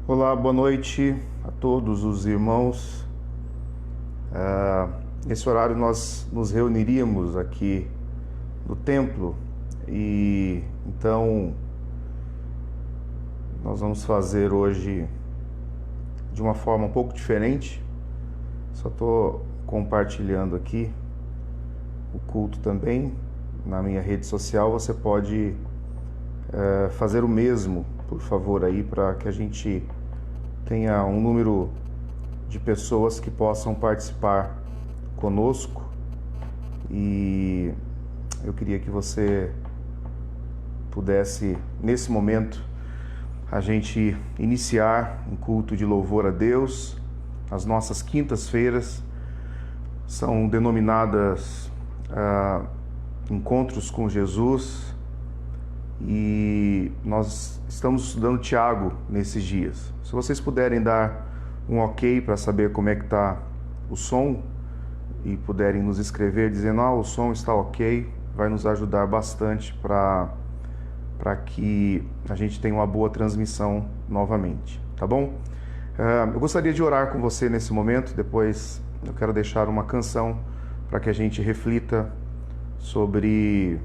Olá, boa noite a todos os irmãos. Nesse horário nós nos reuniríamos aqui no templo e então nós vamos fazer hoje de uma forma um pouco diferente. Só estou compartilhando aqui o culto também na minha rede social. Você pode fazer o mesmo, por favor, aí, para que a gente tenha um número de pessoas que possam participar conosco. E eu queria que você pudesse, nesse momento, a gente iniciar um culto de louvor a Deus. As nossas quintas-feiras são denominadas Encontros com Jesus, e nós estamos estudando Tiago nesses dias. Se vocês puderem dar um ok para saber como é que está o som e puderem nos escrever dizendo o som está ok, vai nos ajudar bastante para que a gente tenha uma boa transmissão novamente, tá bom? Eu gostaria de orar com você nesse momento. Depois eu quero deixar uma canção para que a gente reflita sobre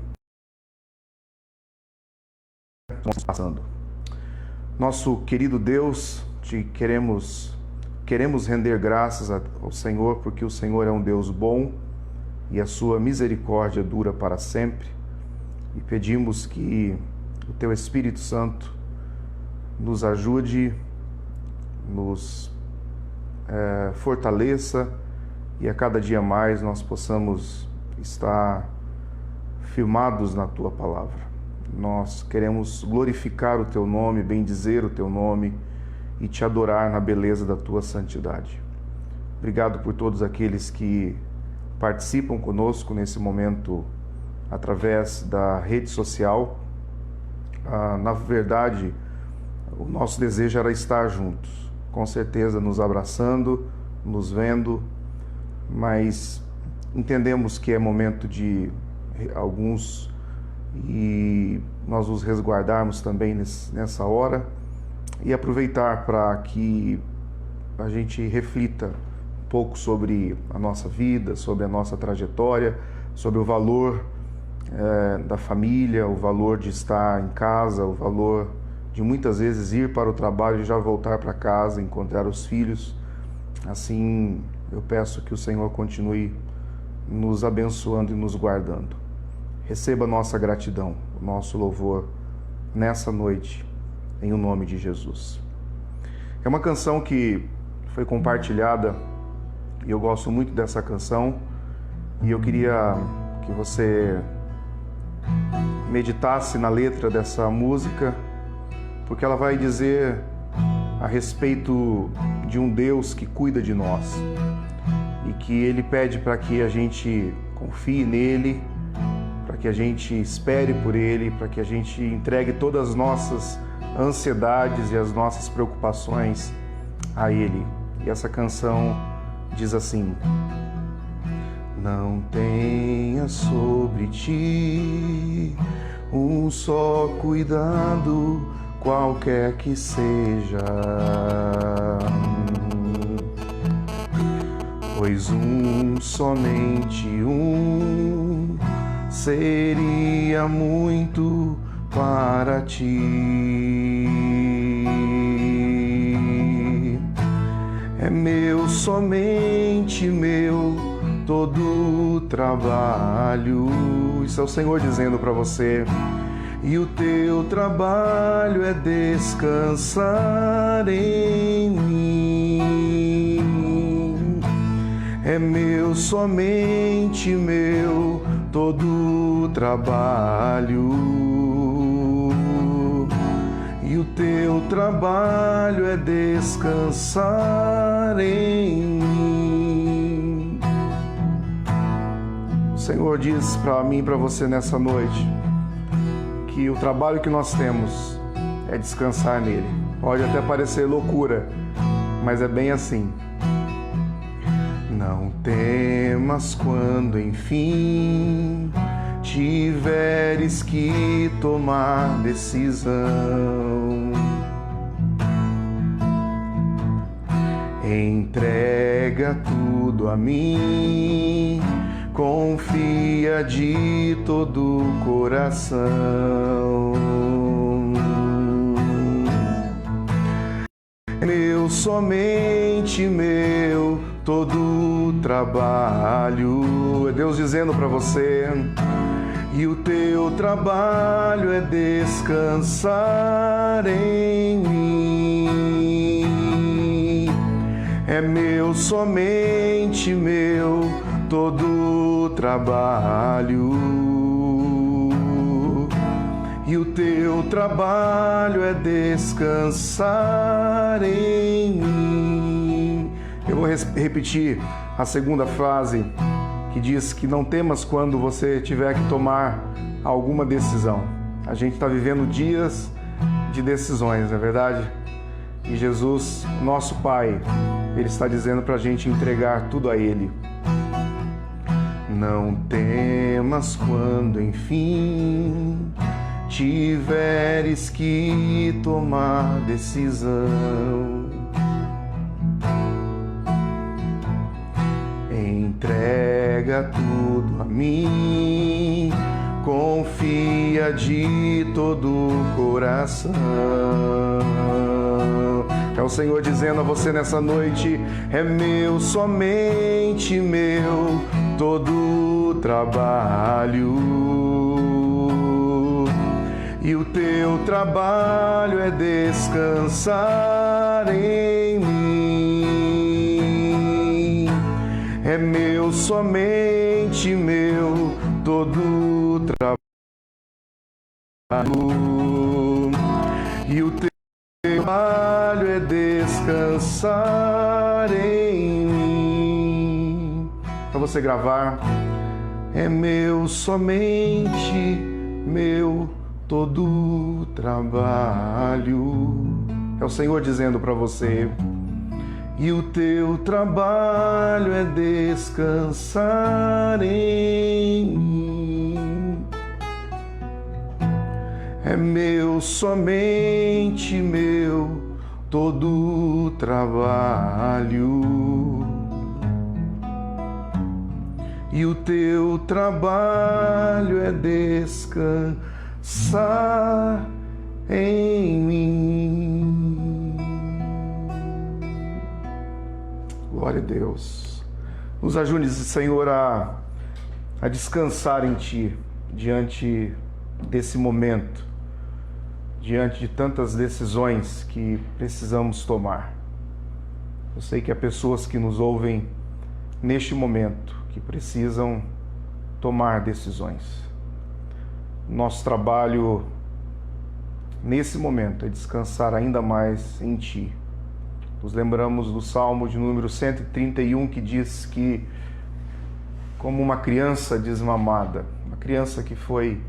o que estamos passando. Nosso querido Deus, queremos render graças ao Senhor, porque o Senhor é um Deus bom e a sua misericórdia dura para sempre. E pedimos que o Teu Espírito Santo nos ajude, nos fortaleça, e a cada dia mais nós possamos estar firmados na Tua Palavra. Nós queremos glorificar o Teu nome, bendizer o Teu nome e Te adorar na beleza da Tua santidade. Obrigado por todos aqueles que participam conosco nesse momento através da rede social. Na verdade, o nosso desejo era estar juntos, com certeza nos abraçando, nos vendo, mas entendemos que é momento de alguns e nós nos resguardarmos também nessa hora e aproveitar para que a gente reflita um pouco sobre a nossa vida, sobre a nossa trajetória, sobre o valor da família, o valor de estar em casa, o valor de muitas vezes ir para o trabalho e já voltar para casa, encontrar os filhos. Assim, eu peço que o Senhor continue nos abençoando e nos guardando. Receba nossa gratidão, o nosso louvor nessa noite, em o nome de Jesus. É uma canção que foi compartilhada e eu gosto muito dessa canção, e eu queria que você meditasse na letra dessa música, porque ela vai dizer a respeito de um Deus que cuida de nós e que Ele pede para que a gente confie nele, para que a gente espere por Ele, para que a gente entregue todas as nossas ansiedades e as nossas preocupações a Ele. E essa canção diz assim: não tenha sobre ti um só cuidado, qualquer que seja, pois somente um seria muito para ti. É meu, somente meu, todo o trabalho. Isso é o Senhor dizendo para você. E o teu trabalho é descansar em mim. É meu, somente meu, todo o trabalho. E o teu trabalho é descansar em mim. O Senhor diz para mim e para você nessa noite que o trabalho que nós temos é descansar nele. Pode até parecer loucura, mas é bem assim. Não temas quando enfim tiveres que tomar decisão. Entrega tudo a mim, confia de todo o coração. Meu, somente meu, todo o trabalho. É Deus dizendo para você: e o teu trabalho é descansar em mim. É meu, somente meu, todo o trabalho. E o teu trabalho é descansar em mim. Eu vou repetir a segunda frase, que diz que não temas quando você tiver que tomar alguma decisão. A gente está vivendo dias de decisões, não é verdade? E Jesus, nosso Pai, Ele está dizendo para a gente entregar tudo a Ele. Não temas quando, enfim, tiveres que tomar decisão. Entrega tudo a mim, confia de todo o coração. É o Senhor dizendo a você nessa noite: é meu, somente meu, todo o trabalho. E o teu trabalho é descansar em mim. É meu, somente meu, todo o trabalho. E o teu trabalho é descansar em mim. Para você gravar: é meu, somente meu, todo o trabalho. É o Senhor dizendo para você: e o teu trabalho é descansar em mim. É meu, somente meu, todo o trabalho. E o teu trabalho é descansar em mim. Glória a Deus. Nos ajude, Senhor, a descansar em Ti diante desse momento, diante de tantas decisões que precisamos tomar. Eu sei que há pessoas que nos ouvem neste momento que precisam tomar decisões. Nosso trabalho nesse momento é descansar ainda mais em Ti. Nos lembramos do Salmo de número 131, que diz que, como uma criança desmamada, uma criança que foi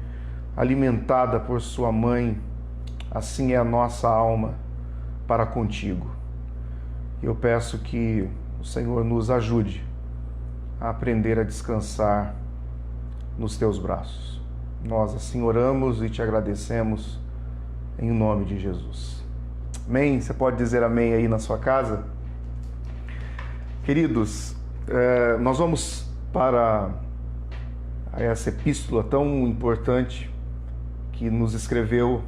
alimentada por sua mãe, assim é a nossa alma para contigo. Eu peço que o Senhor nos ajude a aprender a descansar nos teus braços. Nós assim oramos e te agradecemos em nome de Jesus. Amém? Você pode dizer amém aí na sua casa? Queridos, nós vamos para essa epístola tão importante que nos escreveu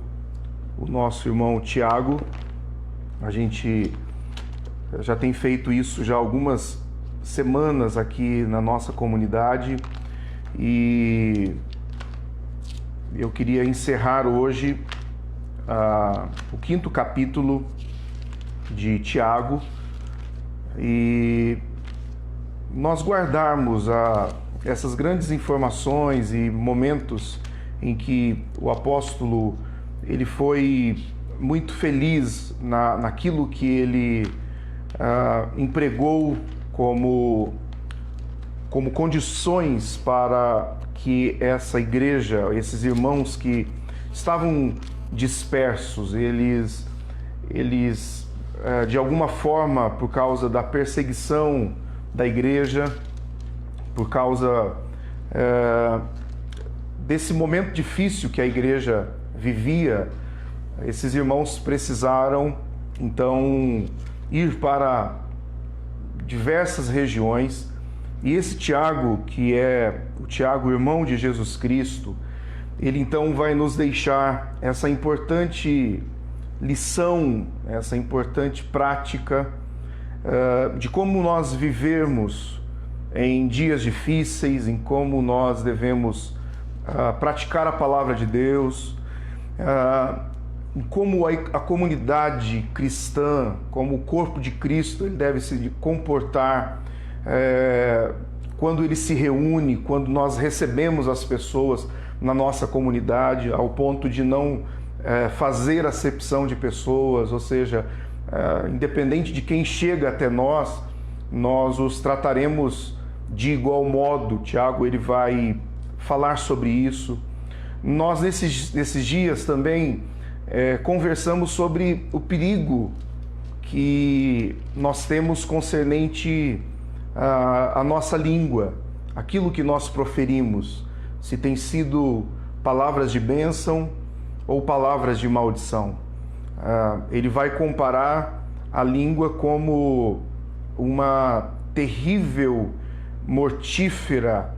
o nosso irmão Tiago. A gente já tem feito isso já algumas semanas aqui na nossa comunidade e eu queria encerrar hoje o 5º capítulo de Tiago e nós guardarmos essas grandes informações e momentos em que o apóstolo ele foi muito feliz naquilo que ele empregou como condições para que essa igreja, esses irmãos que estavam dispersos, eles de alguma forma, por causa da perseguição da igreja, por causa desse momento difícil que a igreja vivia, esses irmãos precisaram então ir para diversas regiões. E esse Tiago, que é o Tiago, irmão de Jesus Cristo, ele então vai nos deixar essa importante lição, essa importante prática de como nós vivermos em dias difíceis, em como nós devemos praticar a palavra de Deus, em como a comunidade cristã, como o corpo de Cristo, ele deve se comportar quando ele se reúne, quando nós recebemos as pessoas na nossa comunidade, ao ponto de não fazer acepção de pessoas, ou seja, independente de quem chega até nós, nós os trataremos de igual modo. Tiago, ele vai falar sobre isso. Nós, nesses dias também, conversamos sobre o perigo que nós temos concernente à nossa língua, aquilo que nós proferimos, se tem sido palavras de bênção ou palavras de maldição. Ele vai comparar a língua como uma terrível, mortífera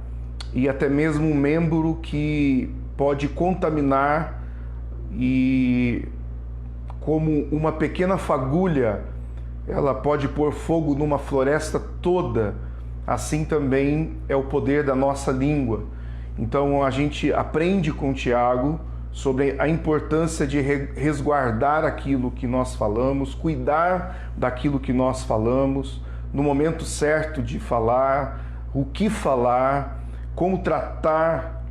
e até mesmo um membro que pode contaminar, e como uma pequena fagulha ela pode pôr fogo numa floresta toda, assim também é o poder da nossa língua. Então a gente aprende com Tiago sobre a importância de resguardar aquilo que nós falamos, cuidar daquilo que nós falamos, no momento certo de falar, o que falar, como tratar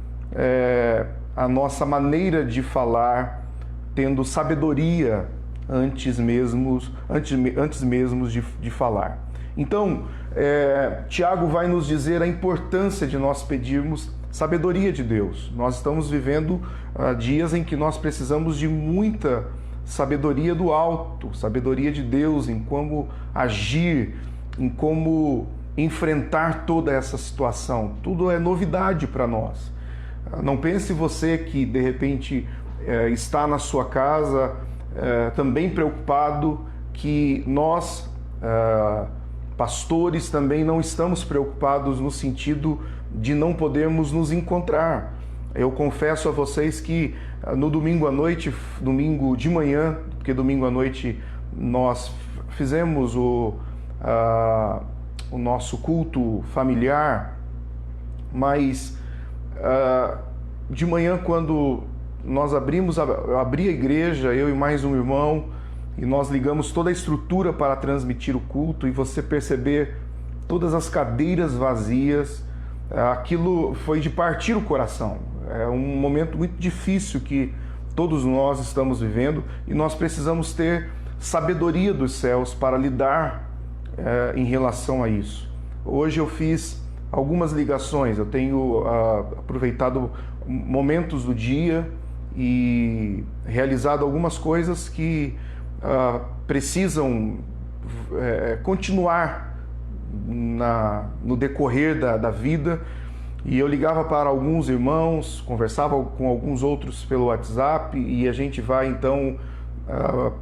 a nossa maneira de falar, tendo sabedoria antes mesmo de falar. Então, Tiago vai nos dizer a importância de nós pedirmos sabedoria de Deus. Nós estamos vivendo dias em que nós precisamos de muita sabedoria do alto, sabedoria de Deus em como agir, em como enfrentar toda essa situação. Tudo é novidade para nós. Não pense você que de repente está na sua casa também preocupado, que nós, pastores, também não estamos preocupados no sentido de não podermos nos encontrar. Eu confesso a vocês que no domingo à noite, domingo de manhã, porque domingo à noite nós fizemos o nosso culto familiar, mas de manhã, quando nós abri a igreja, eu e mais um irmão, e nós ligamos toda a estrutura para transmitir o culto, e você perceber todas as cadeiras vazias, aquilo foi de partir o coração. É um momento muito difícil que todos nós estamos vivendo, e nós precisamos ter sabedoria dos céus para lidar em relação a isso. Hoje eu fiz algumas ligações, eu tenho aproveitado momentos do dia e realizado algumas coisas que precisam continuar no decorrer da vida, e eu ligava para alguns irmãos, conversava com alguns outros pelo WhatsApp, e a gente vai então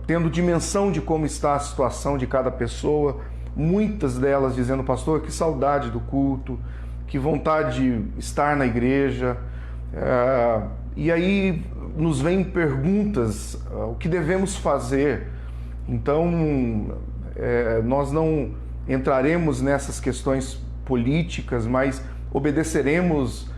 tendo dimensão de como está a situação de cada pessoa, muitas delas dizendo: pastor, que saudade do culto, que vontade de estar na igreja. E aí nos vêm perguntas, o que devemos fazer? Então, nós não entraremos nessas questões políticas, mas obedeceremos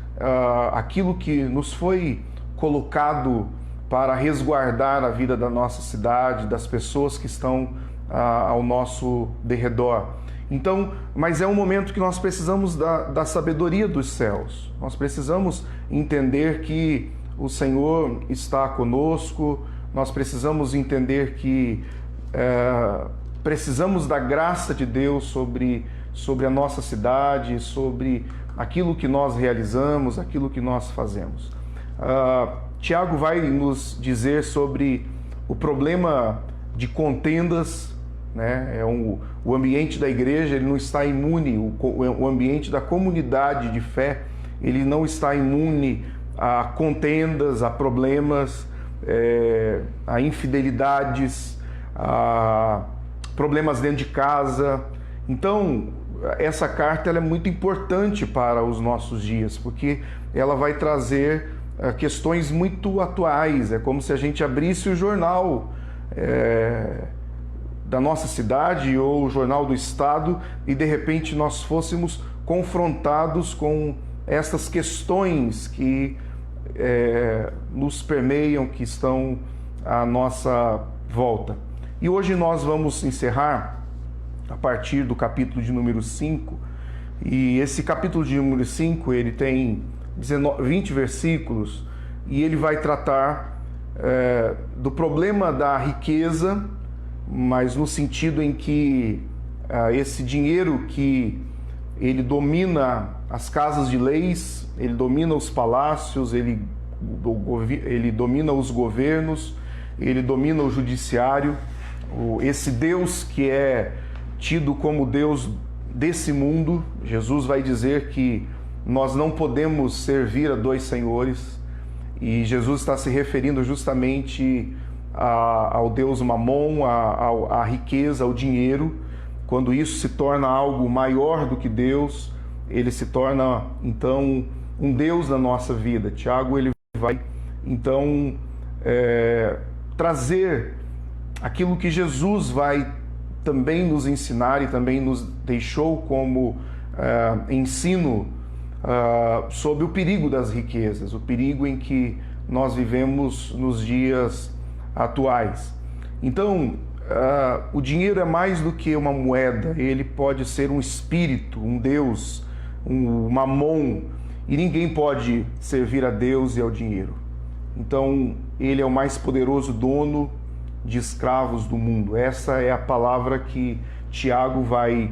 aquilo que nos foi colocado para resguardar a vida da nossa cidade, das pessoas que estão ao nosso derredor. Então, mas é um momento que nós precisamos da sabedoria dos céus. Nós precisamos entender que o Senhor está conosco, nós precisamos entender que precisamos da graça de Deus sobre a nossa cidade, sobre aquilo que nós realizamos, aquilo que nós fazemos. Tiago vai nos dizer sobre o problema de contendas, né? O ambiente da igreja, ele não está imune, o ambiente da comunidade de fé, ele não está imune a contendas, a problemas, a infidelidades, a problemas dentro de casa. Então, essa carta ela é muito importante para os nossos dias, porque ela vai trazer questões muito atuais. É como se a gente abrisse o jornal da nossa cidade ou o jornal do estado e de repente nós fôssemos confrontados com essas questões que nos permeiam, que estão à nossa volta. E hoje nós vamos encerrar a partir do capítulo de número 5, e esse capítulo de número 5, ele tem 20 versículos, e ele vai tratar do problema da riqueza, mas no sentido em que esse dinheiro que ele domina as casas de leis, ele domina os palácios, ele domina os governos, ele domina o judiciário, esse Deus que é tido como Deus desse mundo. Jesus vai dizer que nós não podemos servir a dois senhores, e Jesus está se referindo justamente ao Deus Mamon, à riqueza, ao dinheiro. Quando isso se torna algo maior do que Deus, ele se torna então um Deus na nossa vida. Tiago ele vai então trazer aquilo que Jesus vai também nos ensinar e também nos deixou como ensino sobre o perigo das riquezas, o perigo em que nós vivemos nos dias atuais. Então, o dinheiro é mais do que uma moeda, ele pode ser um espírito, um Deus, um mamon, e ninguém pode servir a Deus e ao dinheiro. Então, ele é o mais poderoso dono de escravos do mundo. Essa é a palavra que Tiago vai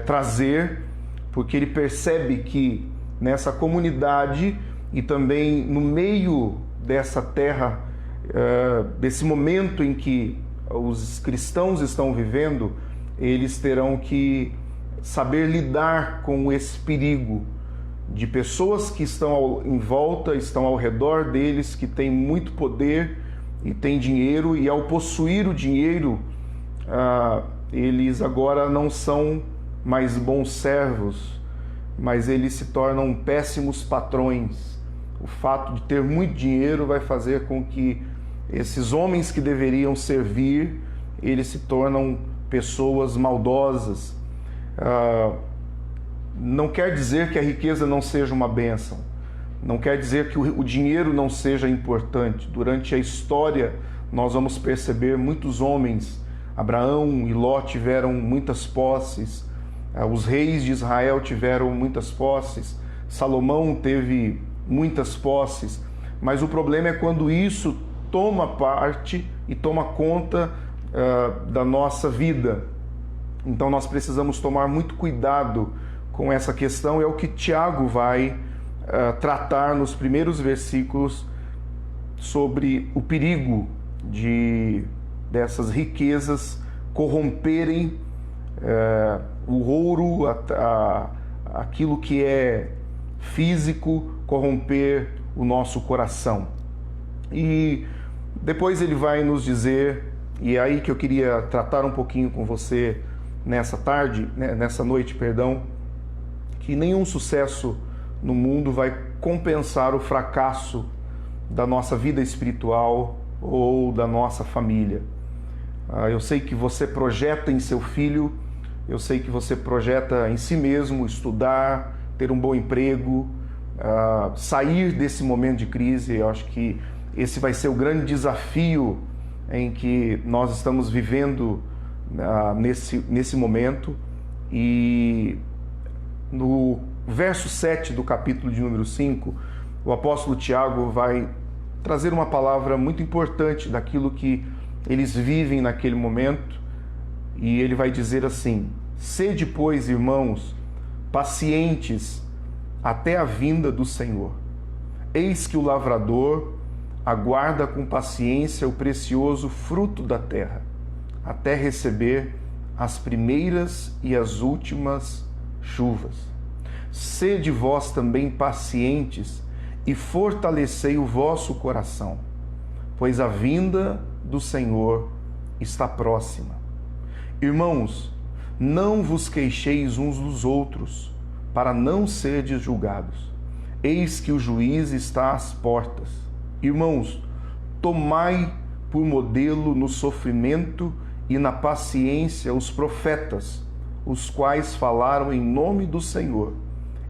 trazer, porque ele percebe que nessa comunidade e também no meio dessa terra, desse momento em que os cristãos estão vivendo, eles terão que saber lidar com esse perigo de pessoas que estão em volta, estão ao redor deles, que têm muito poder e têm dinheiro, e ao possuir o dinheiro, eles agora não são mais bons servos, mas eles se tornam péssimos patrões. O fato de ter muito dinheiro vai fazer com que esses homens que deveriam servir, eles se tornam pessoas maldosas. Não quer dizer que a riqueza não seja uma bênção, não quer dizer que o dinheiro não seja importante. Durante a história nós vamos perceber muitos homens, Abraão e Ló tiveram muitas posses, os reis de Israel tiveram muitas posses, Salomão teve muitas posses, mas o problema é quando isso toma parte e toma conta da nossa vida. Então nós precisamos tomar muito cuidado com essa questão. É o que Tiago vai tratar nos primeiros versículos sobre o perigo dessas riquezas corromperem o ouro, aquilo que é físico, corromper o nosso coração. E depois ele vai nos dizer, e é aí que eu queria tratar um pouquinho com você nessa noite, que nenhum sucesso no mundo vai compensar o fracasso da nossa vida espiritual ou da nossa família. Eu sei que você projeta em seu filho, eu sei que você projeta em si mesmo estudar, ter um bom emprego, sair desse momento de crise. Eu acho que esse vai ser o grande desafio em que nós estamos vivendo nesse momento. E no verso 7 do capítulo de número 5, o apóstolo Tiago vai trazer uma palavra muito importante daquilo que eles vivem naquele momento, e ele vai dizer assim: sede, pois, irmãos, pacientes até a vinda do Senhor. Eis que o lavrador aguarda com paciência o precioso fruto da terra, até receber as primeiras e as últimas chuvas. Sede vós também pacientes e fortalecei o vosso coração, pois a vinda do Senhor está próxima. Irmãos, não vos queixeis uns dos outros, para não serdes julgados. Eis que o juiz está às portas. Irmãos, tomai por modelo no sofrimento e na paciência os profetas, os quais falaram em nome do Senhor.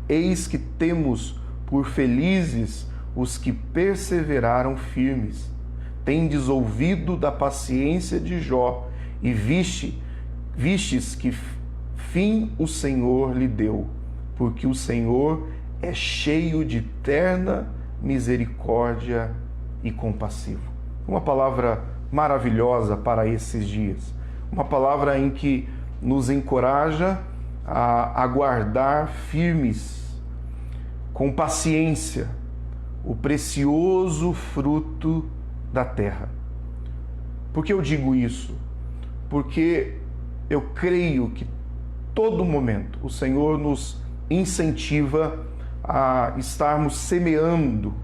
Eis que temos por felizes os que perseveraram firmes. Tendes ouvido da paciência de Jó, e vistes que fim o Senhor lhe deu, porque o Senhor é cheio de terna misericórdia e compassivo. Uma palavra maravilhosa para esses dias. Uma palavra em que nos encoraja a aguardar firmes, com paciência, o precioso fruto da terra. Por que eu digo isso? Porque eu creio que todo momento o Senhor nos incentiva a estarmos semeando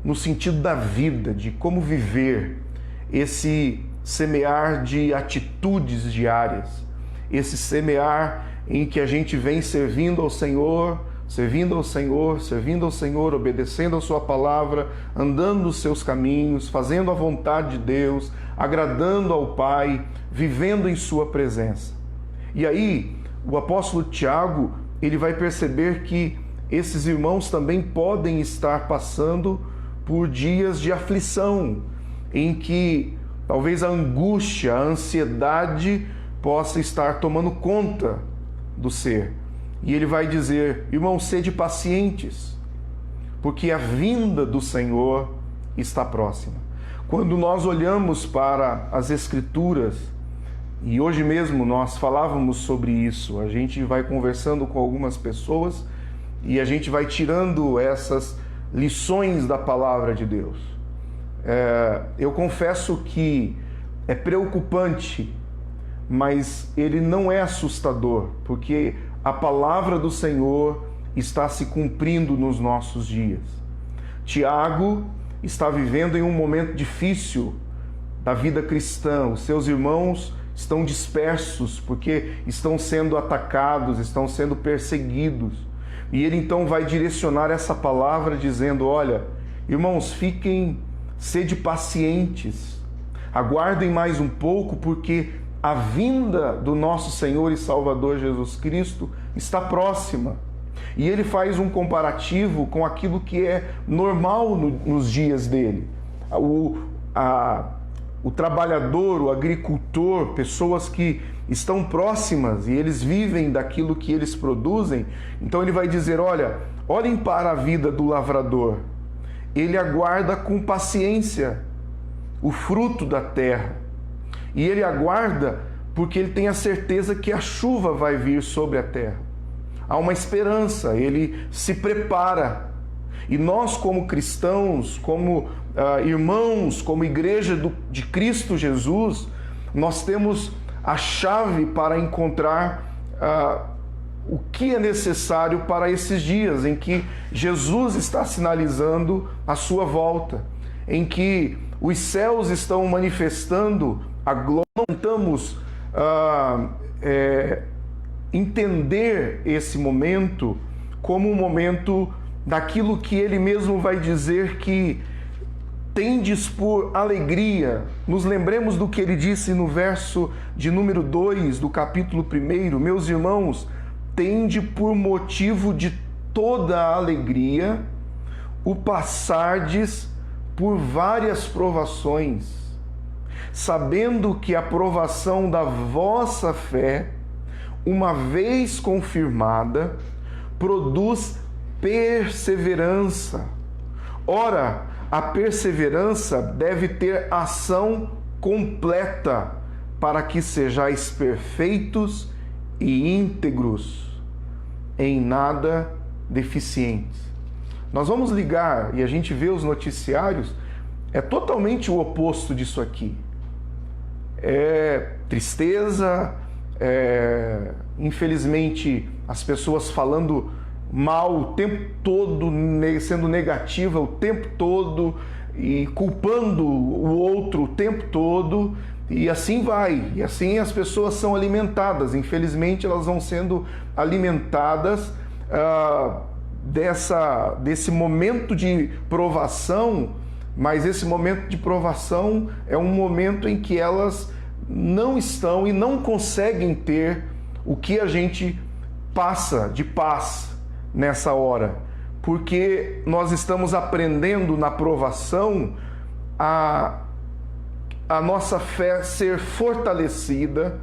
no sentido da vida, de como viver, esse semear de atitudes diárias, esse semear em que a gente vem servindo ao Senhor, obedecendo a sua palavra, andando nos seus caminhos, fazendo a vontade de Deus, agradando ao Pai, vivendo em sua presença. E aí, o apóstolo Tiago, ele vai perceber que esses irmãos também podem estar passando por dias de aflição, em que talvez a angústia, a ansiedade possa estar tomando conta do ser. E ele vai dizer: irmãos, sede pacientes, porque a vinda do Senhor está próxima. Quando nós olhamos para as Escrituras, e hoje mesmo nós falávamos sobre isso, a gente vai conversando com algumas pessoas e a gente vai tirando essas lições da palavra de Deus. Eu confesso que é preocupante, mas ele não é assustador, porque a palavra do Senhor está se cumprindo nos nossos dias. Tiago está vivendo em um momento difícil da vida cristã. Os seus irmãos estão dispersos porque estão sendo atacados, estão sendo perseguidos. E ele então vai direcionar essa palavra dizendo: olha, irmãos, sede pacientes, aguardem mais um pouco, porque a vinda do nosso Senhor e Salvador Jesus Cristo está próxima. E ele faz um comparativo com aquilo que é normal nos dias dele. O trabalhador, o agricultor, pessoas que estão próximas e eles vivem daquilo que eles produzem. Então ele vai dizer: olhem para a vida do lavrador. Ele aguarda com paciência o fruto da terra. E ele aguarda porque ele tem a certeza que a chuva vai vir sobre a terra. Há uma esperança, ele se prepara. E nós, como cristãos, como irmãos, como igreja de Cristo Jesus, nós temos a chave para encontrar o que é necessário para esses dias em que Jesus está sinalizando a sua volta, em que os céus estão manifestando a glória. Tentamos entender esse momento como um momento daquilo que ele mesmo vai dizer que tendes por alegria. Nos lembremos do que ele disse no verso de número 2 do capítulo 1: meus irmãos, tende por motivo de toda a alegria o passardes por várias provações, sabendo que a provação da vossa fé, uma vez confirmada, produz perseverança. Ora, a perseverança deve ter ação completa, para que sejais perfeitos e íntegros, em nada deficientes. Nós vamos ligar e a gente vê os noticiários, é totalmente o oposto disso aqui. É tristeza, infelizmente as pessoas falando mal o tempo todo, sendo negativa o tempo todo e culpando o outro o tempo todo. E assim vai, e assim as pessoas são alimentadas. Infelizmente, elas vão sendo alimentadas desse momento de provação, mas esse momento de provação é um momento em que elas não estão e não conseguem ter o que a gente passa de paz nessa hora, porque nós estamos aprendendo na provação a nossa fé ser fortalecida,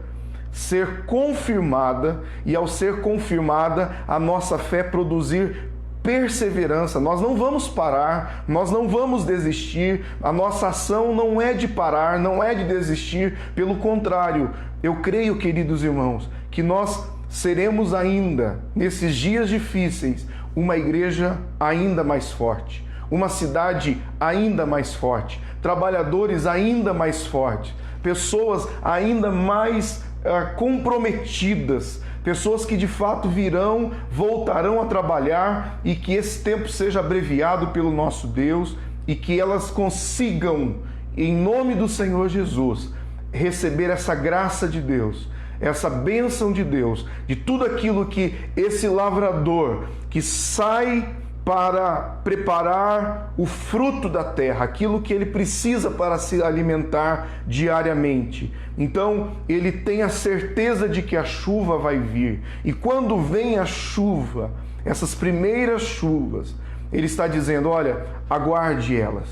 ser confirmada, e ao ser confirmada, a nossa fé produzir perseverança. Nós não vamos parar, nós não vamos desistir, a nossa ação não é de parar, não é de desistir, pelo contrário, eu creio, queridos irmãos, que nós seremos ainda, nesses dias difíceis, uma igreja ainda mais forte, uma cidade ainda mais forte, trabalhadores ainda mais fortes, pessoas ainda mais comprometidas, pessoas que de fato voltarão a trabalhar, e que esse tempo seja abreviado pelo nosso Deus e que elas consigam, em nome do Senhor Jesus, receber essa graça de Deus, essa bênção de Deus, de tudo aquilo que esse lavrador que sai para preparar o fruto da terra, aquilo que ele precisa para se alimentar diariamente. Então, ele tem a certeza de que a chuva vai vir. E quando vem a chuva, essas primeiras chuvas, ele está dizendo, olha, aguarde elas.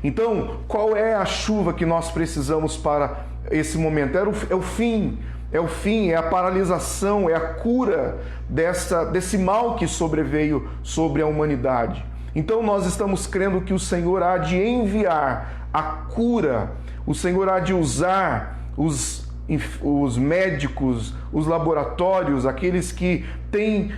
Então, qual é a chuva que nós precisamos para esse momento? É o fim. É o fim, é a paralisação, é a cura desse mal que sobreveio sobre a humanidade. Então nós estamos crendo que o Senhor há de enviar a cura, o Senhor há de usar os médicos, os laboratórios, aqueles que têm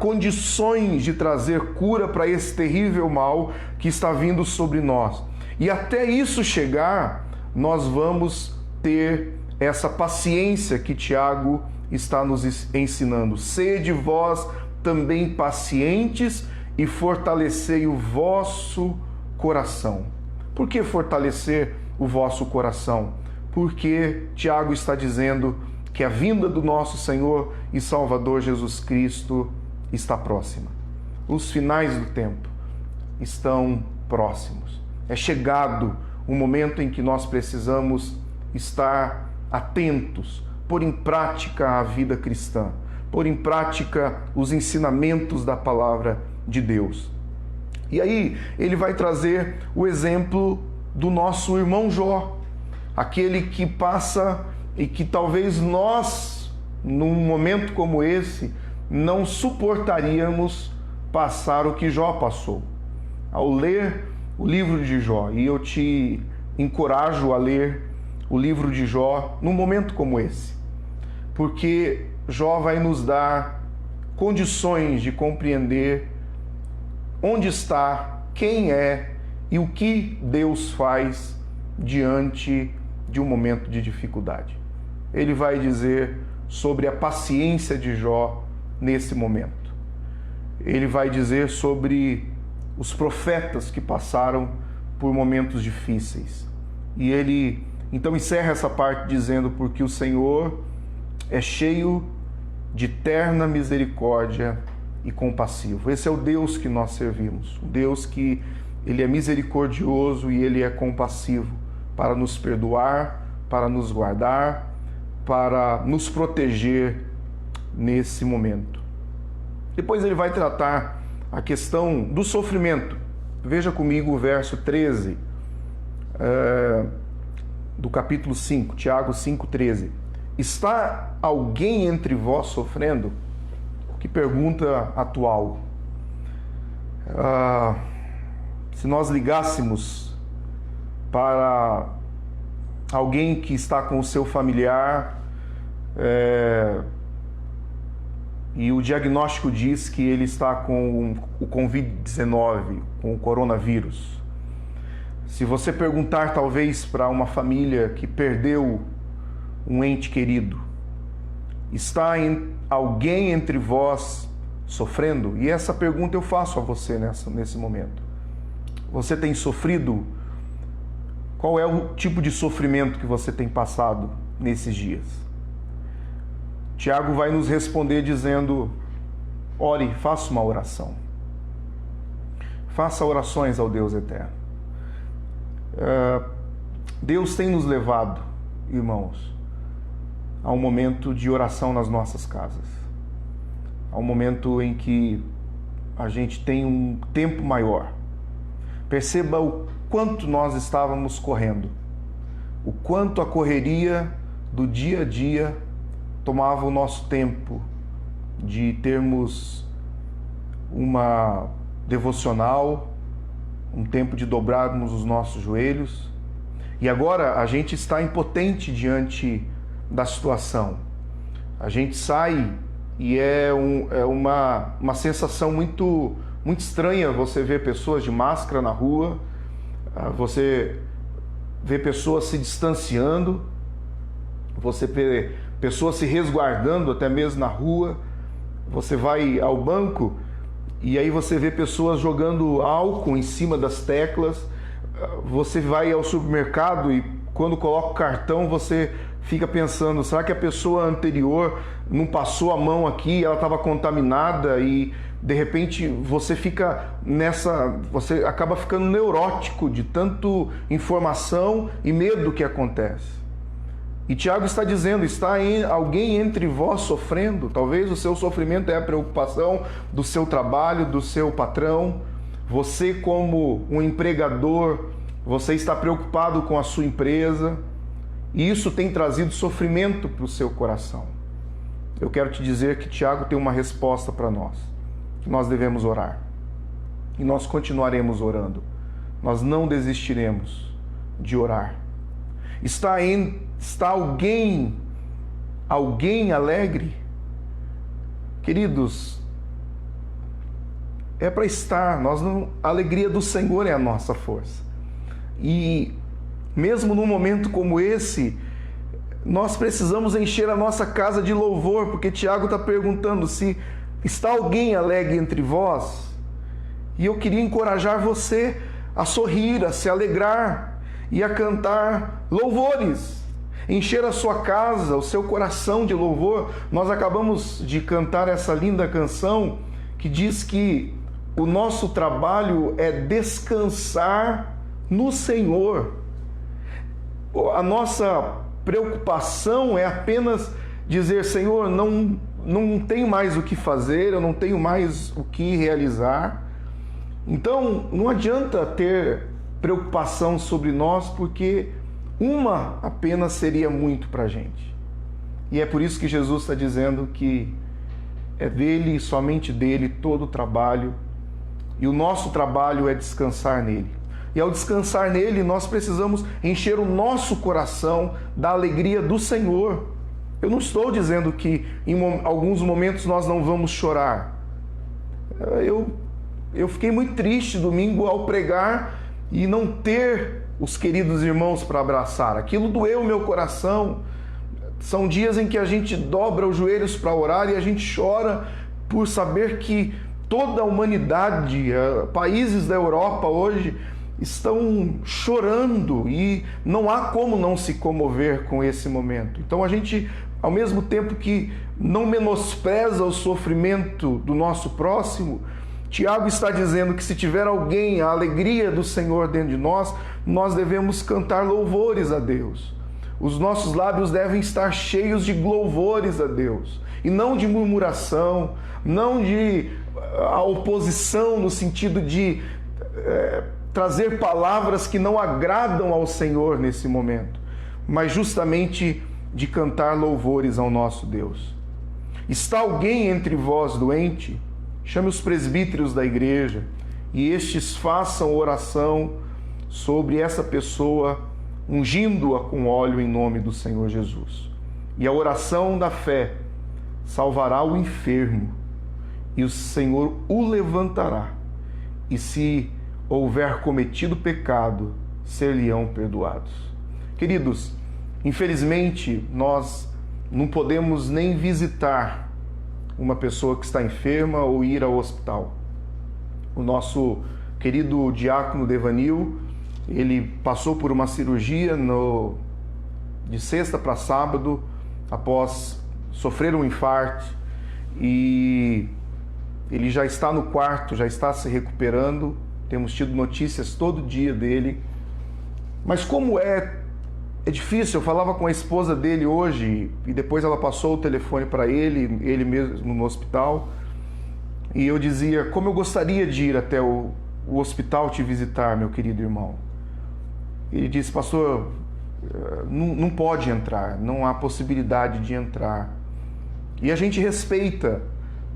condições de trazer cura para esse terrível mal que está vindo sobre nós. E até isso chegar, nós vamos ter essa paciência que Tiago está nos ensinando. Sede vós também pacientes e fortalecei o vosso coração. Por que fortalecer o vosso coração? Porque Tiago está dizendo que a vinda do nosso Senhor e Salvador Jesus Cristo está próxima. Os finais do tempo estão próximos. É chegado o momento em que nós precisamos estar atentos, pôr em prática a vida cristã, pôr em prática os ensinamentos da palavra de Deus. E aí ele vai trazer o exemplo do nosso irmão Jó, aquele que passa e que talvez nós, num momento como esse, não suportaríamos passar o que Jó passou. Ao ler o livro de Jó, e eu te encorajo a ler o livro de Jó num momento como esse, porque Jó vai nos dar condições de compreender onde está, quem é e o que Deus faz diante de um momento de dificuldade. Ele vai dizer sobre a paciência de Jó nesse momento. Ele vai dizer sobre os profetas que passaram por momentos difíceis. E ele então encerra essa parte dizendo, porque o Senhor é cheio de terna misericórdia e compassivo. Esse é o Deus que nós servimos, o Deus que ele é misericordioso e ele é compassivo para nos perdoar, para nos guardar, para nos proteger nesse momento. Depois ele vai tratar a questão do sofrimento. Veja comigo o verso 13 do capítulo 5, Tiago 5,13. Está alguém entre vós sofrendo? Que pergunta atual. Se nós ligássemos para alguém que está com o seu familiar e o diagnóstico diz que ele está com o Covid-19, com o coronavírus. Se você perguntar talvez para uma família que perdeu um ente querido, está alguém entre vós sofrendo? E essa pergunta eu faço a você nesse momento. Você tem sofrido Qual é o tipo de sofrimento que você tem passado nesses dias? Tiago vai nos responder dizendo: ore, faça uma oração. Faça orações ao Deus eterno. Deus tem nos levado, irmãos, a um momento de oração nas nossas casas. A um momento em que a gente tem um tempo maior. Perceba o quanto nós estávamos correndo, o quanto a correria do dia a dia tomava o nosso tempo de termos uma devocional, um tempo de dobrarmos os nossos joelhos. E agora a gente está impotente diante da situação. A gente sai e é uma sensação muito estranha você ver pessoas de máscara na rua, você vê pessoas se distanciando, você vê pessoas se resguardando até mesmo na rua. Você vai ao banco e aí você vê pessoas jogando álcool em cima das teclas. Você vai ao supermercado e quando coloca o cartão você fica pensando, será que a pessoa anterior não passou a mão aqui, ela estava contaminada, e de repente você você acaba ficando neurótico de tanto informação e medo que acontece. E Tiago está dizendo, está alguém entre vós sofrendo? Talvez o seu sofrimento é a preocupação do seu trabalho, do seu patrão. Você, como um empregador, você está preocupado com a sua empresa, e isso tem trazido sofrimento para o seu coração. Eu quero te dizer que Tiago tem uma resposta para nós, que nós devemos orar. E nós continuaremos orando. Nós não desistiremos de orar. Está alguém alegre? Queridos, é para estar. A alegria do Senhor é a nossa força. E mesmo num momento como esse, nós precisamos encher a nossa casa de louvor, porque Tiago está perguntando se está alguém alegre entre vós. E eu queria encorajar você a sorrir, a se alegrar e a cantar louvores. Encher a sua casa, o seu coração de louvor. Nós acabamos de cantar essa linda canção que diz que o nosso trabalho é descansar no Senhor. A nossa preocupação é apenas dizer, Senhor, não tenho mais o que fazer, eu não tenho mais o que realizar. Então, não adianta ter preocupação sobre nós, porque uma apenas seria muito para a gente. E é por isso que Jesus está dizendo que é dele e somente dele todo o trabalho, e o nosso trabalho é descansar nele. E ao descansar nele, nós precisamos encher o nosso coração da alegria do Senhor. Eu não estou dizendo que em alguns momentos nós não vamos chorar. Eu fiquei muito triste domingo ao pregar e não ter os queridos irmãos para abraçar. Aquilo doeu o meu coração. São dias em que a gente dobra os joelhos para orar e a gente chora por saber que toda a humanidade, países da Europa hoje, estão chorando e não há como não se comover com esse momento. Então a gente, ao mesmo tempo que não menospreza o sofrimento do nosso próximo, Tiago está dizendo que se tiver alguém, a alegria do Senhor dentro de nós, nós devemos cantar louvores a Deus. Os nossos lábios devem estar cheios de louvores a Deus, e não de murmuração, não de a oposição no sentido de trazer palavras que não agradam ao Senhor nesse momento, mas justamente de cantar louvores ao nosso Deus. Está alguém entre vós doente? Chame os presbíteros da igreja e estes façam oração sobre essa pessoa, ungindo-a com óleo em nome do Senhor Jesus. E a oração da fé salvará o enfermo, e o Senhor o levantará, e se houver cometido pecado, ser-lhe-ão perdoados. Queridos, infelizmente nós não podemos nem visitar uma pessoa que está enferma ou ir ao hospital. O nosso querido diácono Devanil Ele passou por uma cirurgia de sexta para sábado, após sofrer um infarto, e ele já está no quarto, já está se recuperando. Temos tido notícias todo dia dele. Mas como é difícil. Eu falava com a esposa dele hoje e depois ela passou o telefone para ele mesmo no hospital, e eu dizia: como eu gostaria de ir até o hospital te visitar, meu querido irmão. Ele disse: pastor, não pode entrar, não há possibilidade de entrar. E a gente respeita,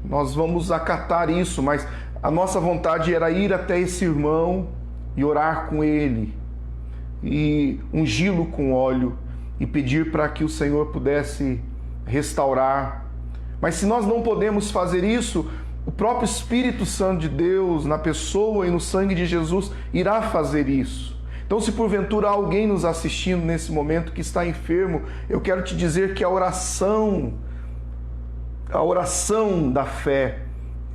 nós vamos acatar isso, mas a nossa vontade era ir até esse irmão e orar com ele, e ungí-lo com óleo e pedir para que o Senhor pudesse restaurar. Mas se nós não podemos fazer isso, o próprio Espírito Santo de Deus, na pessoa e no sangue de Jesus, irá fazer isso. Então, se porventura há alguém nos assistindo nesse momento que está enfermo, eu quero te dizer que a oração da fé,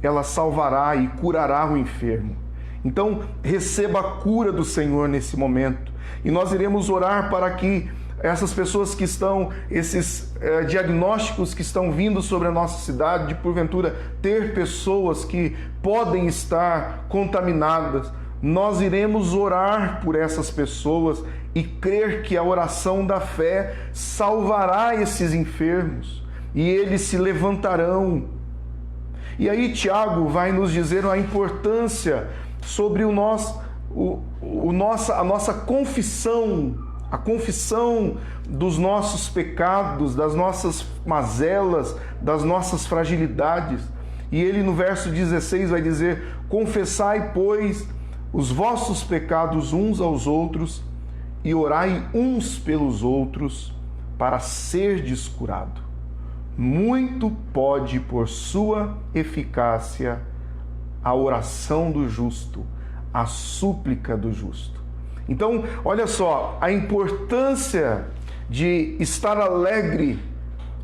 ela salvará e curará o enfermo. Então, receba a cura do Senhor nesse momento. E nós iremos orar para que essas pessoas que estão, esses diagnósticos que estão vindo sobre a nossa cidade, de porventura ter pessoas que podem estar contaminadas, nós iremos orar por essas pessoas e crer que a oração da fé salvará esses enfermos e eles se levantarão. E aí Tiago vai nos dizer a importância sobre a nossa confissão, a confissão dos nossos pecados, das nossas mazelas, das nossas fragilidades. E ele no verso 16 vai dizer: confessai, pois, os vossos pecados uns aos outros e orai uns pelos outros para serdes curado. Muito pode, por sua eficácia, a oração do justo, a súplica do justo. Então, olha só, a importância de estar alegre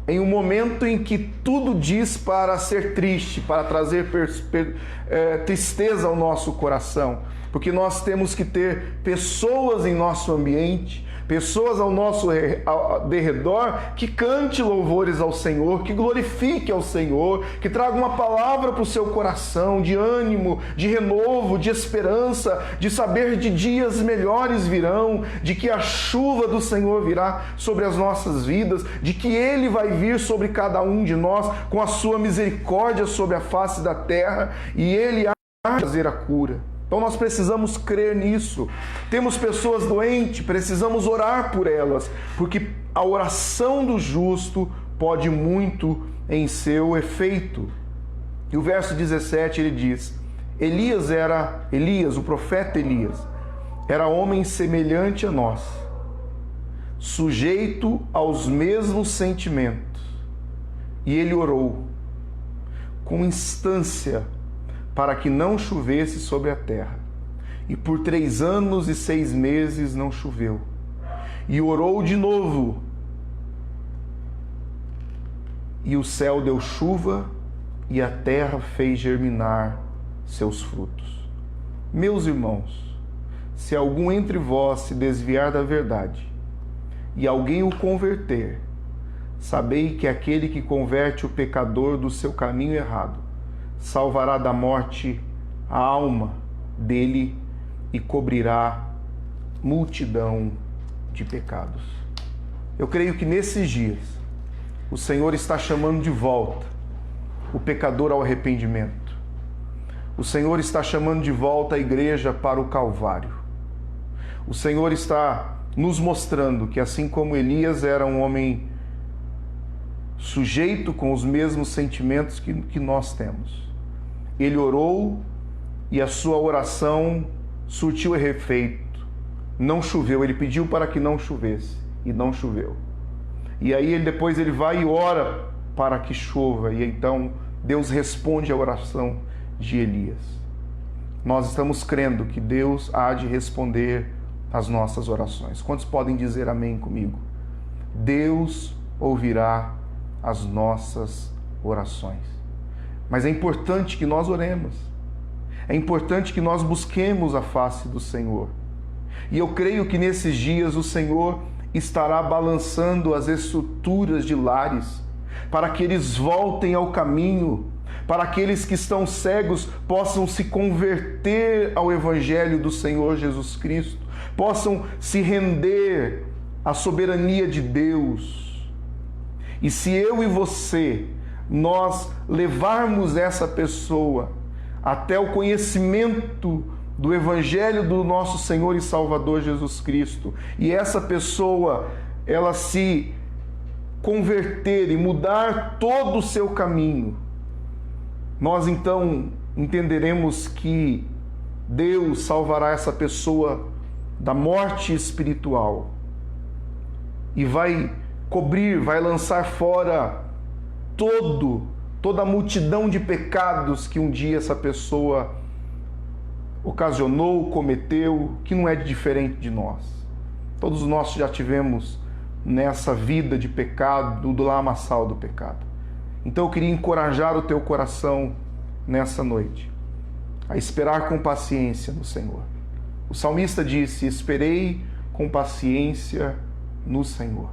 em um momento em que tudo diz para ser triste, para trazer tristeza ao nosso coração. Porque nós temos que ter pessoas em nosso ambiente, pessoas ao nosso derredor que cante louvores ao Senhor, que glorifique ao Senhor, que traga uma palavra para o seu coração de ânimo, de renovo, de esperança, de saber de dias melhores virão, de que a chuva do Senhor virá sobre as nossas vidas, de que Ele vai vir sobre cada um de nós com a sua misericórdia sobre a face da terra e Ele há de fazer a cura. Então nós precisamos crer nisso. Temos pessoas doentes, precisamos orar por elas, porque a oração do justo pode muito em seu efeito. E o verso 17 ele diz: Elias, o profeta Elias, era homem semelhante a nós, sujeito aos mesmos sentimentos, e ele orou com instância para que não chovesse sobre a terra. E por 3 anos e 6 meses não choveu. E orou de novo. E o céu deu chuva, e a terra fez germinar seus frutos. Meus irmãos, se algum entre vós se desviar da verdade, e alguém o converter, sabei que aquele que converte o pecador do seu caminho errado, salvará da morte a alma dele e cobrirá multidão de pecados. Eu creio que nesses dias o Senhor está chamando de volta o pecador ao arrependimento. O Senhor está chamando de volta a igreja para o Calvário. O Senhor está nos mostrando que assim como Elias era um homem sujeito com os mesmos sentimentos que nós temos, ele orou e a sua oração surtiu efeito. Não choveu, ele pediu para que não chovesse e não choveu. E aí depois ele vai e ora para que chova, e então Deus responde à oração de Elias. Nós estamos crendo que Deus há de responder às nossas orações. Quantos podem dizer amém comigo? Deus ouvirá as nossas orações. Mas é importante que nós oremos. É importante que nós busquemos a face do Senhor. E eu creio que nesses dias o Senhor estará balançando as estruturas de lares, para que eles voltem ao caminho, para aqueles que estão cegos possam se converter ao Evangelho do Senhor Jesus Cristo, possam se render à soberania de Deus. E se eu e você, nós levarmos essa pessoa até o conhecimento do Evangelho do nosso Senhor e Salvador Jesus Cristo, e essa pessoa, ela se converter e mudar todo o seu caminho, nós então entenderemos que Deus salvará essa pessoa da morte espiritual e vai cobrir, vai lançar fora toda a multidão de pecados que um dia essa pessoa ocasionou, cometeu, que não é diferente de nós. Todos nós já tivemos nessa vida de pecado, do lamaçal do pecado. Então eu queria encorajar o teu coração nessa noite a esperar com paciência no Senhor. O salmista disse: esperei com paciência no Senhor.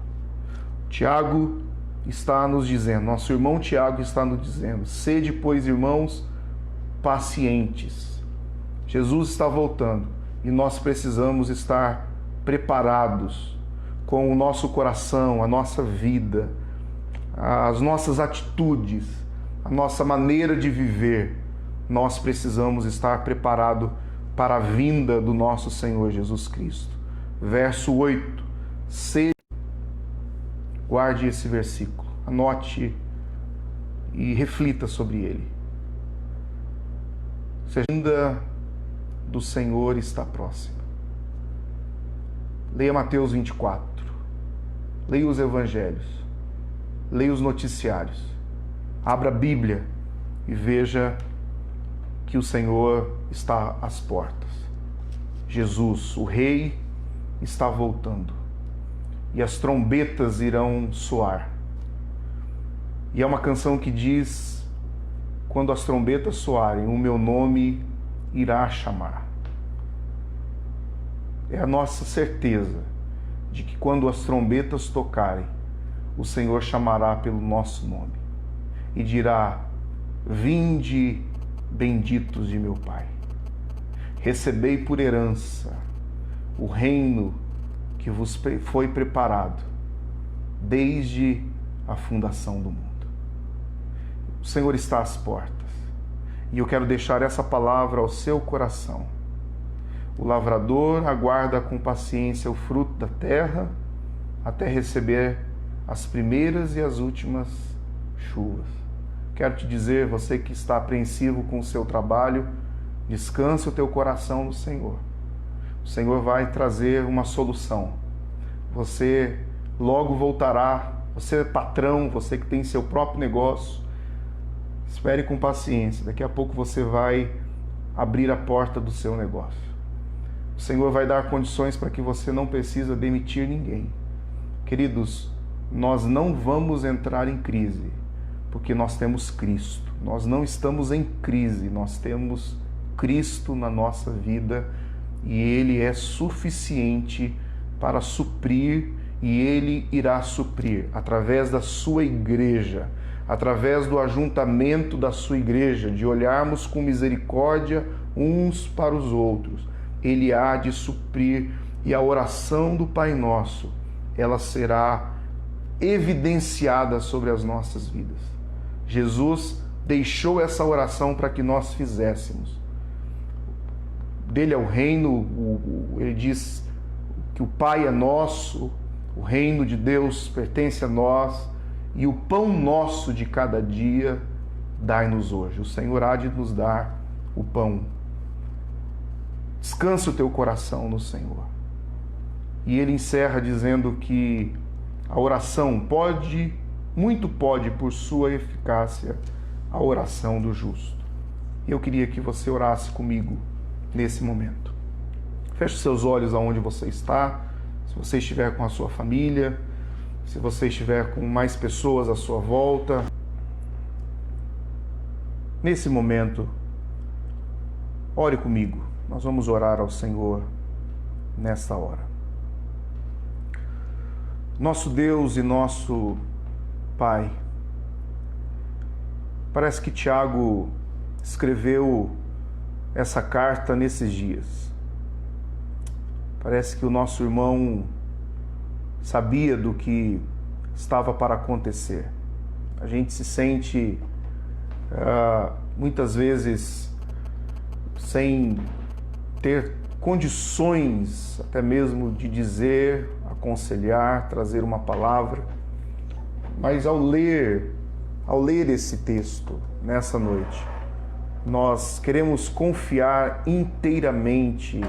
Tiago está nos dizendo, nosso irmão Tiago está nos dizendo: sede, pois, irmãos, pacientes. Jesus está voltando e nós precisamos estar preparados com o nosso coração, a nossa vida, as nossas atitudes, a nossa maneira de viver. Nós precisamos estar preparados para a vinda do nosso Senhor Jesus Cristo. Verso 8. Guarde esse versículo, anote e reflita sobre ele. A vinda do Senhor está próxima. Leia Mateus 24, leia os evangelhos, leia os noticiários, abra a Bíblia e veja que o Senhor está às portas. Jesus, o Rei, está voltando e as trombetas irão soar. E é uma canção que diz: quando as trombetas soarem, o meu nome irá chamar. É a nossa certeza de que quando as trombetas tocarem, o Senhor chamará pelo nosso nome e dirá: vinde, benditos de meu Pai, recebei por herança o reino que vos foi preparado desde a fundação do mundo. O Senhor está às portas e eu quero deixar essa palavra ao seu coração. O lavrador aguarda com paciência o fruto da terra até receber as primeiras e as últimas chuvas. Quero te dizer, você que está apreensivo com o seu trabalho, descanse o teu coração no Senhor. O Senhor vai trazer uma solução. Você logo voltará. Você é patrão, você que tem seu próprio negócio, espere com paciência. Daqui a pouco você vai abrir a porta do seu negócio. O Senhor vai dar condições para que você não precisa demitir ninguém. Queridos, nós não vamos entrar em crise, porque nós temos Cristo. Nós não estamos em crise, nós temos Cristo na nossa vida e Ele é suficiente para suprir, e Ele irá suprir através da sua igreja, através do ajuntamento da sua igreja, de olharmos com misericórdia uns para os outros. Ele há de suprir, e a oração do Pai Nosso, ela será evidenciada sobre as nossas vidas. Jesus deixou essa oração para que nós fizéssemos. Dele é o reino, ele diz que o Pai é nosso, o reino de Deus pertence a nós, e o pão nosso de cada dia dai-nos hoje. O Senhor há de nos dar o pão. Descansa o teu coração no Senhor. E ele encerra dizendo que a oração pode, muito pode, por sua eficácia, a oração do justo. E eu queria que você orasse comigo nesse momento. Feche os seus olhos aonde você está, se você estiver com a sua família, se você estiver com mais pessoas à sua volta. Nesse momento, ore comigo. Nós vamos orar ao Senhor nesta hora. Nosso Deus e nosso Pai, parece que Tiago escreveu essa carta nesses dias. Parece que o nosso irmão sabia do que estava para acontecer. A gente se sente muitas vezes sem ter condições até mesmo de dizer, aconselhar, trazer uma palavra, mas ao ler esse texto nessa noite, nós queremos confiar inteiramente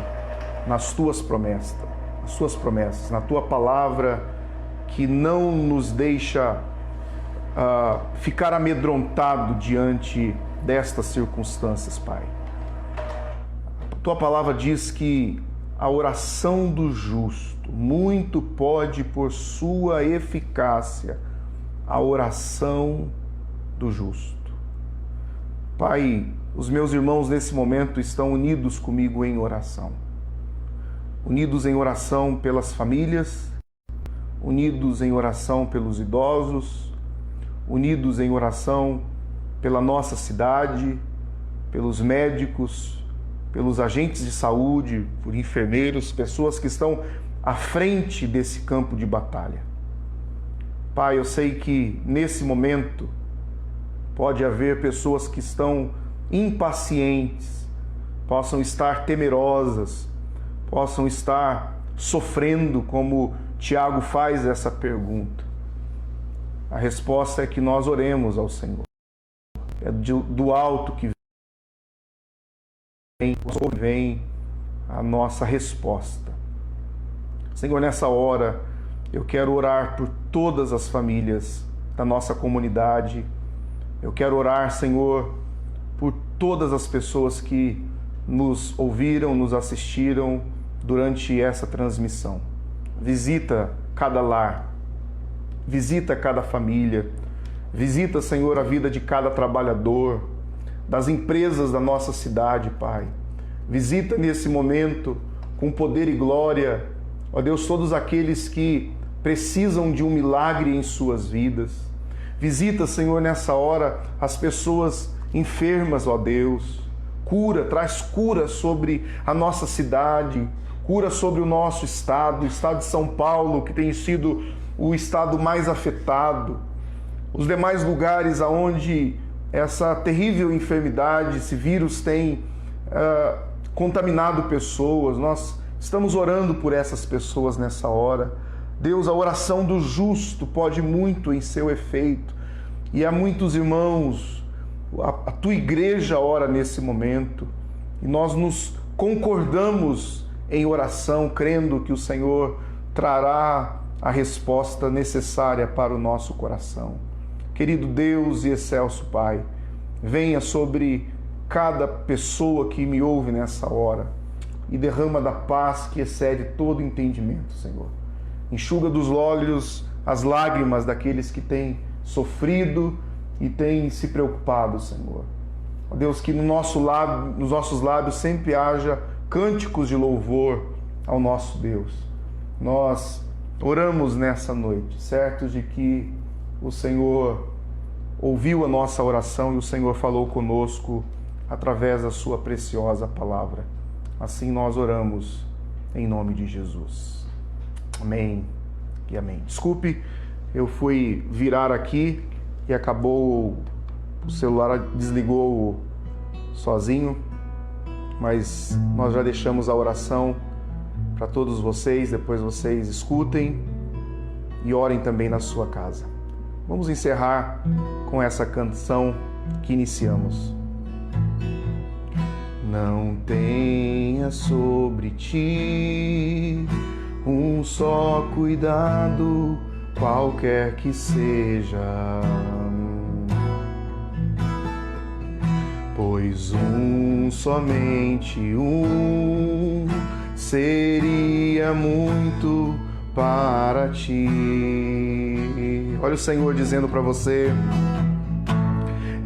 nas tuas promessas, na tua palavra que não nos deixa ficar amedrontado diante destas circunstâncias, Pai. Tua palavra diz que a oração do justo muito pode por sua eficácia, a oração do justo. Pai, os meus irmãos nesse momento estão unidos comigo em oração. Unidos em oração pelas famílias, unidos em oração pelos idosos, unidos em oração pela nossa cidade, pelos médicos, pelos agentes de saúde, por enfermeiros, pessoas que estão à frente desse campo de batalha. Pai, eu sei que nesse momento pode haver pessoas que estão impacientes, possam estar temerosas, possam estar sofrendo, como Tiago faz essa pergunta. A resposta é que nós oremos ao Senhor. É do alto que vem a nossa resposta. Senhor, nessa hora eu quero orar por todas as famílias da nossa comunidade. Eu quero orar, Senhor, por todas as pessoas que nos ouviram, nos assistiram durante essa transmissão. Visita cada lar, visita cada família, visita, Senhor, a vida de cada trabalhador, das empresas da nossa cidade, Pai. Visita nesse momento, com poder e glória, ó Deus, todos aqueles que precisam de um milagre em suas vidas. Visita, Senhor, nessa hora, as pessoas enfermas, ó Deus. Cura, traz cura sobre a nossa cidade, cura sobre o nosso estado, o estado de São Paulo, que tem sido o estado mais afetado. Os demais lugares aonde essa terrível enfermidade, esse vírus tem contaminado pessoas. Nós estamos orando por essas pessoas nessa hora. Deus, a oração do justo pode muito em seu efeito. E há muitos irmãos, a tua igreja ora nesse momento. E nós nos concordamos em oração, crendo que o Senhor trará a resposta necessária para o nosso coração. Querido Deus e excelso Pai, venha sobre cada pessoa que me ouve nessa hora e derrama da paz que excede todo entendimento, Senhor. Enxuga dos olhos as lágrimas daqueles que têm sofrido e têm se preocupado, Senhor. Ó Deus, que nos nossos lábios sempre haja cânticos de louvor ao nosso Deus. Nós oramos nessa noite, certos de que o Senhor ouviu a nossa oração e o Senhor falou conosco através da sua preciosa palavra. Assim nós oramos em nome de Jesus. Amém e amém. Desculpe, eu fui virar aqui e acabou, o celular desligou sozinho, mas nós já deixamos a oração para todos vocês, depois vocês escutem e orem também na sua casa. Vamos encerrar com essa canção que iniciamos. Não tenha sobre ti um só cuidado, qualquer que seja, pois somente um seria muito para ti. Olha o Senhor dizendo para você: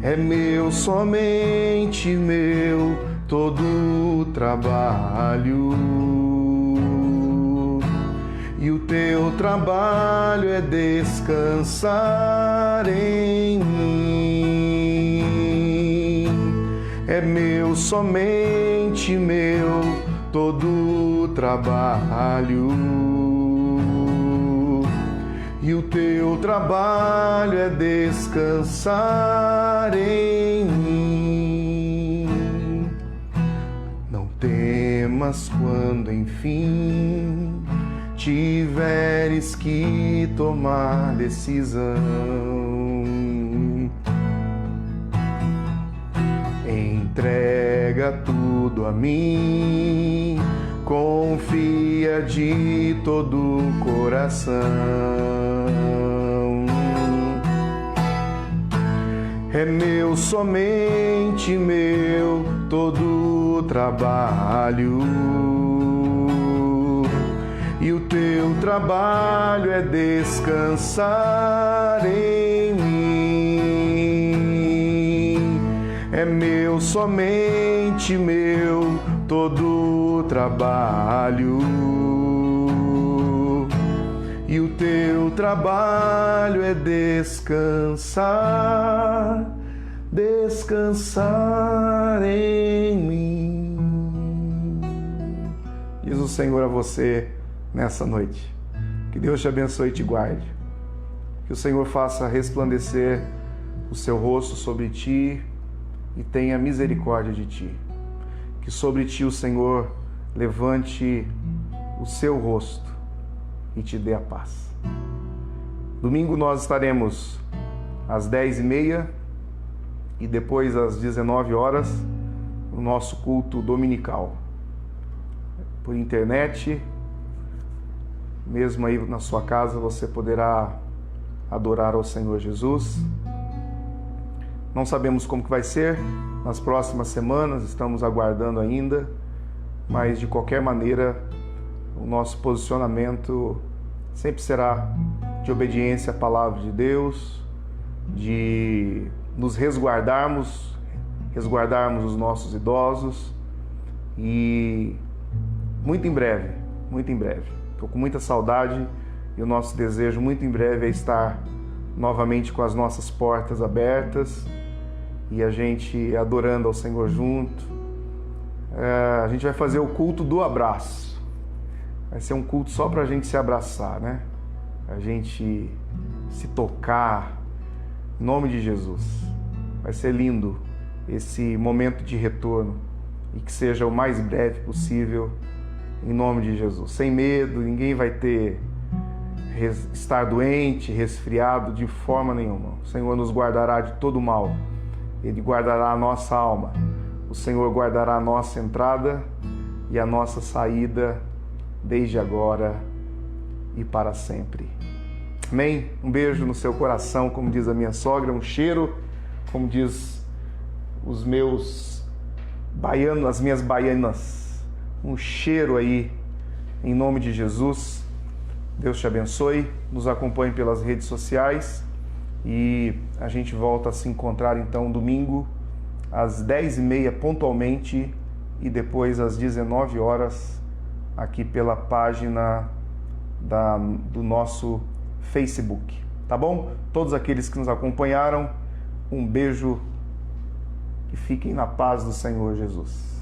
é meu, somente meu, todo o trabalho. teu trabalho é descansar em mim. É meu, somente meu, todo o trabalho. E o teu trabalho é descansar em mim. Não temas quando, enfim, tiveres que tomar decisão. Entrega tudo a mim, confia de todo o coração. É meu, somente meu, todo o trabalho. E o teu trabalho é descansar em mim. É meu, somente meu, todo o trabalho. E o teu trabalho é descansar, descansar em mim. Diz o Senhor a você nessa noite. Que Deus te abençoe e te guarde. Que o Senhor faça resplandecer o seu rosto sobre ti e tenha misericórdia de ti. Que sobre ti o Senhor levante o seu rosto e te dê a paz. Domingo nós estaremos às 10h30 e depois às 19 horas no nosso culto dominical. Por internet, mesmo aí na sua casa, você poderá adorar ao Senhor Jesus. Não sabemos como que vai ser nas próximas semanas, estamos aguardando ainda, mas de qualquer maneira, o nosso posicionamento sempre será de obediência à palavra de Deus, de nos resguardarmos os nossos idosos e muito em breve, estou com muita saudade e o nosso desejo muito em breve é estar novamente com as nossas portas abertas e a gente adorando ao Senhor junto. A gente vai fazer o culto do abraço. Vai ser um culto só para a gente se abraçar, né? A gente se tocar, em nome de Jesus. Vai ser lindo esse momento de retorno e que seja o mais breve possível, em nome de Jesus. Sem medo, ninguém vai estar doente, resfriado de forma nenhuma. O Senhor nos guardará de todo mal. Ele guardará a nossa alma. O Senhor guardará a nossa entrada e a nossa saída desde agora e para sempre. Amém? Um beijo no seu coração, como diz a minha sogra, um cheiro, como diz os meus baianos, as minhas baianas, um cheiro aí, em nome de Jesus. Deus te abençoe, nos acompanhe pelas redes sociais e a gente volta a se encontrar então domingo às 10h30 pontualmente e depois às 19 horas aqui pela página do nosso Facebook, tá bom? Todos aqueles que nos acompanharam, um beijo e fiquem na paz do Senhor Jesus.